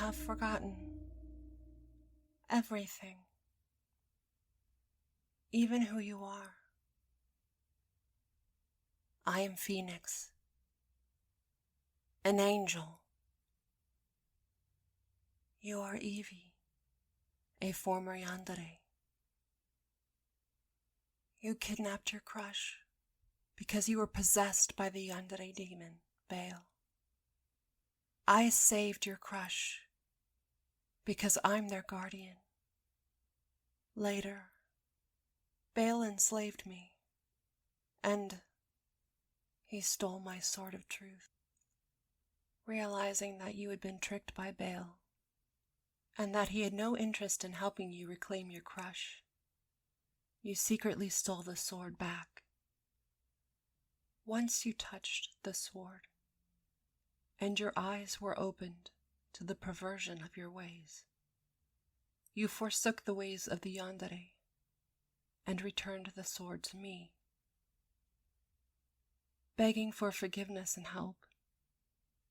have forgotten everything, even who you are. I am Phoenix, an angel. You are Evie, a former Yandere. You kidnapped your crush because you were possessed by the Yandere demon, Baal. I saved your crush because I'm their guardian. Later, Baal enslaved me, and he stole my sword of truth. Realizing that you had been tricked by Baal, and that he had no interest in helping you reclaim your crush, you secretly stole the sword back. Once you touched the sword, and your eyes were opened to the perversion of your ways, you forsook the ways of the Yandere and returned the sword to me. Begging for forgiveness and help,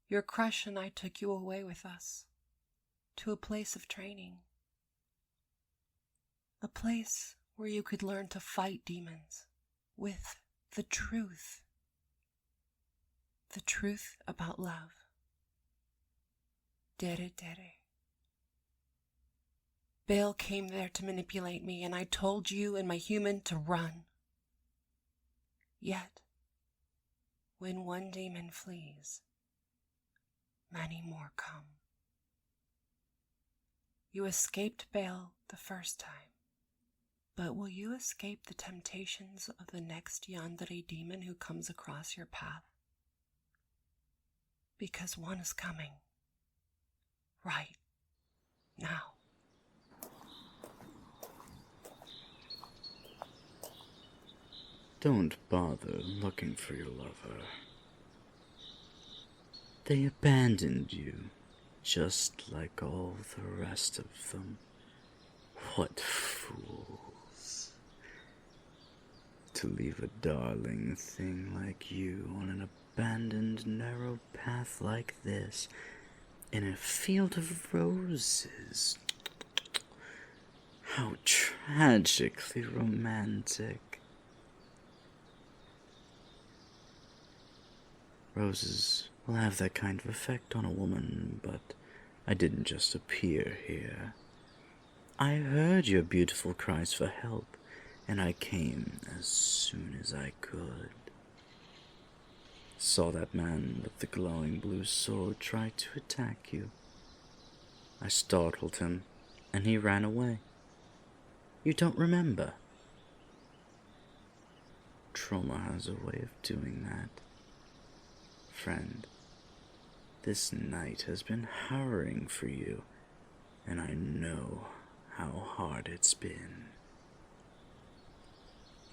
your crush and I took you away with us to a place of training, a place where you could learn to fight demons with the truth about love. Dere. Baal came there to manipulate me, and I told you and my human to run. Yet, when one demon flees, many more come. You escaped Baal the first time, but will you escape the temptations of the next Yandere demon who comes across your path? Because one is coming, right now. Don't bother looking for your lover. They abandoned you, just like all the rest of them. What fools. To leave a darling thing like you on an abandoned narrow path like this, in a field of roses. How tragically romantic. Roses will have that kind of effect on a woman, but I didn't just appear here. I heard your beautiful cries for help, and I came as soon as I could. Saw that man with the glowing blue sword try to attack you. I startled him, and he ran away. You don't remember? Trauma has a way of doing that. Friend, this night has been harrowing for you, and I know how hard it's been.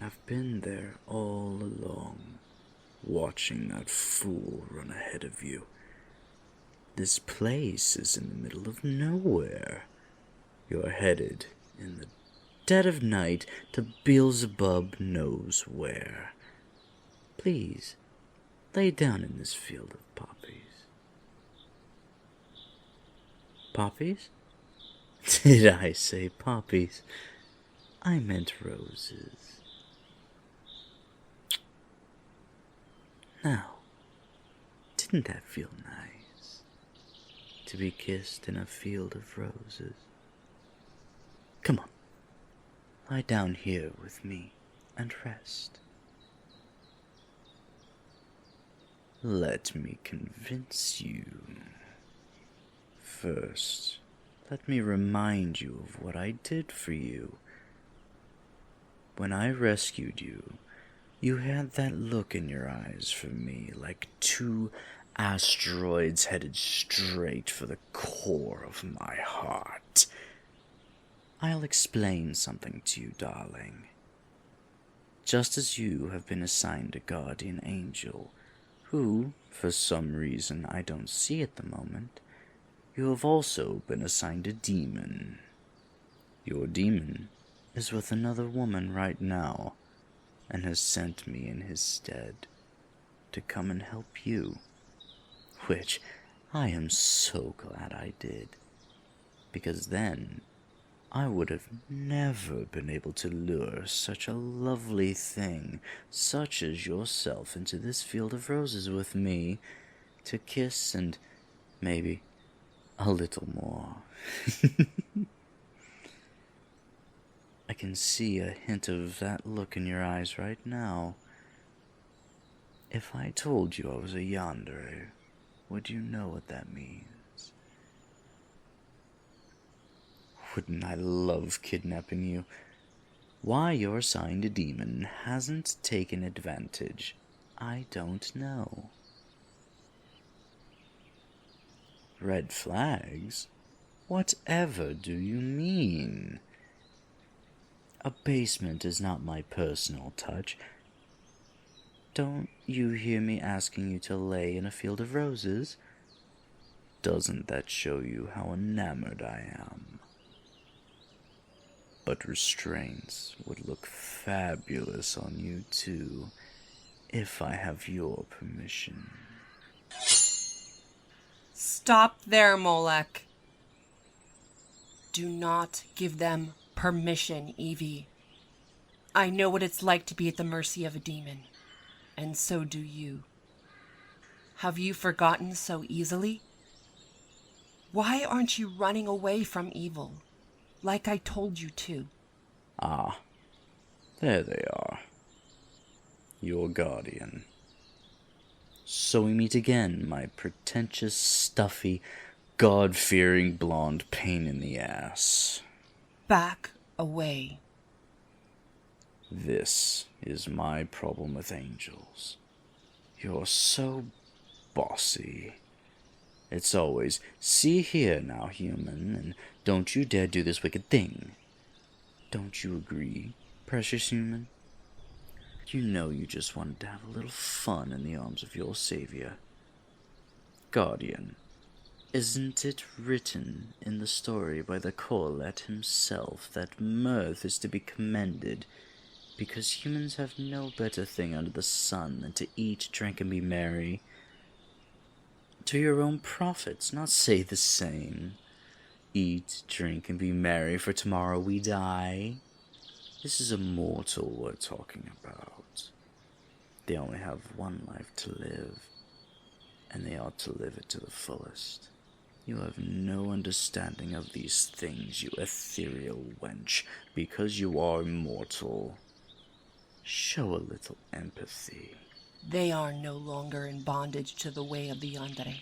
I've been there all along, watching that fool run ahead of you. This place is in the middle of nowhere. You're headed in the dead of night to Beelzebub knows where. Please, lay down in this field of poppies. Poppies? Did I say poppies? I meant roses. Now, didn't that feel nice? To be kissed in a field of roses. Come on, lie down here with me and rest. Let me convince you. First, let me remind you of what I did for you. When I rescued you, you had that look in your eyes for me, like two asteroids headed straight for the core of my heart. I'll explain something to you, darling. Just as you have been assigned a guardian angel, who, for some reason I don't see at the moment, you have also been assigned a demon. Your demon is with another woman right now, and has sent me in his stead to come and help you, which I am so glad I did. because then I would have never been able to lure such a lovely thing, such as yourself, into this field of roses with me, to kiss and maybe a little more. I can see a hint of that look in your eyes right now. If I told you I was a Yandere, would you know what that means? Wouldn't I love kidnapping you? Why your assigned demon hasn't taken advantage, I don't know. Red flags? Whatever do you mean? A basement is not my personal touch. Don't you hear me asking you to lay in a field of roses? Doesn't that show you how enamored I am? But restraints would look fabulous on you too, if I have your permission. Stop there, Molek. Do not give them permission, Evie. I know what it's like to be at the mercy of a demon, and so do you. Have you forgotten so easily? Why aren't you running away from evil, like I told you to? Ah, there they are. Your guardian. So we meet again, my pretentious, stuffy, God-fearing blonde pain in the ass. Back away. This is my problem with angels. You're so bossy. It's always, see here now, human, and don't you dare do this wicked thing. Don't you agree, precious human? You know you just wanted to have a little fun in the arms of your savior. Guardian, isn't it written in the story by the Corlet himself that mirth is to be commended, because humans have no better thing under the sun than to eat, drink, and be merry? To your own prophets, not say the same. Eat, drink, and be merry, for tomorrow we die. This is a mortal we're talking about. They only have one life to live, and they ought to live it to the fullest. You have no understanding of these things, you ethereal wench, because you are mortal. Show a little empathy. They are no longer in bondage to the way of the Yandere.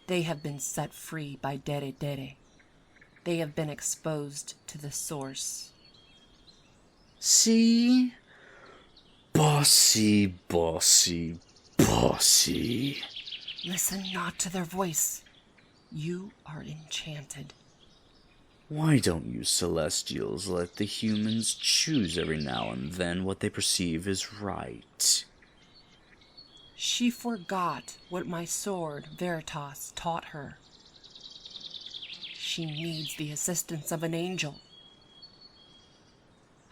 They have been set free by Dere. They have been exposed to the source. See? Bossy, bossy, bossy. Listen not to their voice. You are enchanted. Why don't you Celestials let the humans choose every now and then what they perceive is right? She forgot what my sword, Veritas, taught her. She needs the assistance of an angel.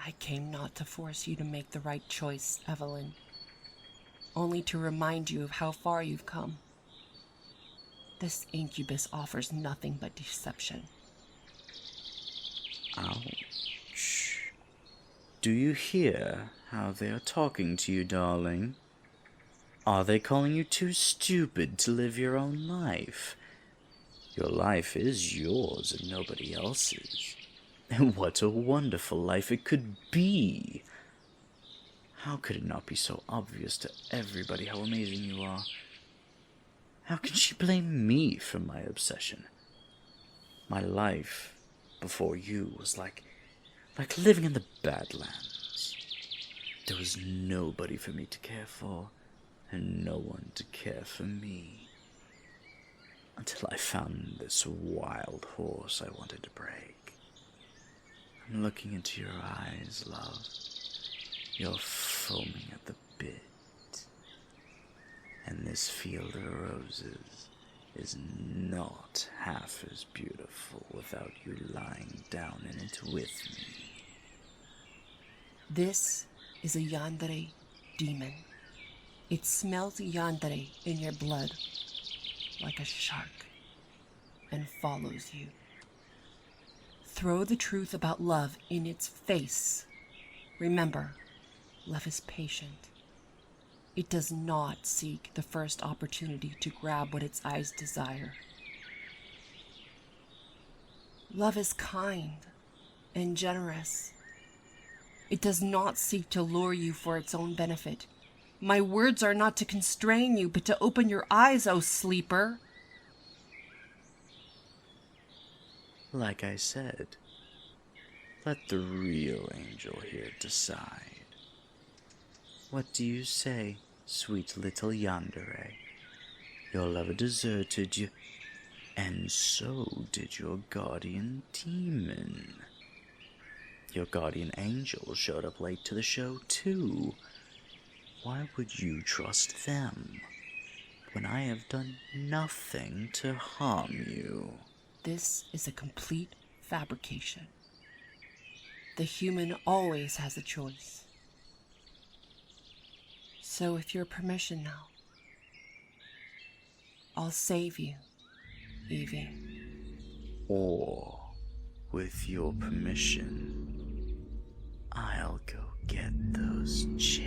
I came not to force you to make the right choice, Evelyn, only to remind you of how far you've come. This incubus offers nothing but deception. Ouch. Do you hear how they are talking to you, darling? Are they calling you too stupid to live your own life? Your life is yours and nobody else's. And what a wonderful life it could be! How could it not be so obvious to everybody how amazing you are? How can she blame me for my obsession? My life before you was like living in the Badlands. There was nobody for me to care for, and no one to care for me. Until I found this wild horse I wanted to break. I'm looking into your eyes, love. You're foaming at the bit. And this field of roses is not half as beautiful without you lying down in it with me. This is a Yandere demon. It smells Yandere in your blood like a shark and follows you. Throw the truth about love in its face. Remember, love is patient. It does not seek the first opportunity to grab what its eyes desire. Love is kind and generous. It does not seek to lure you for its own benefit. My words are not to constrain you, but to open your eyes, O sleeper. Like I said, let the real angel here decide. What do you say, sweet little Yandere? Your lover deserted you, and so did your guardian demon. Your guardian angel showed up late to the show, too. Why would you trust them when I have done nothing to harm you? This is a complete fabrication. The human always has a choice. So with your permission now, I'll save you, Evie. Or, with your permission, I'll go get those chips.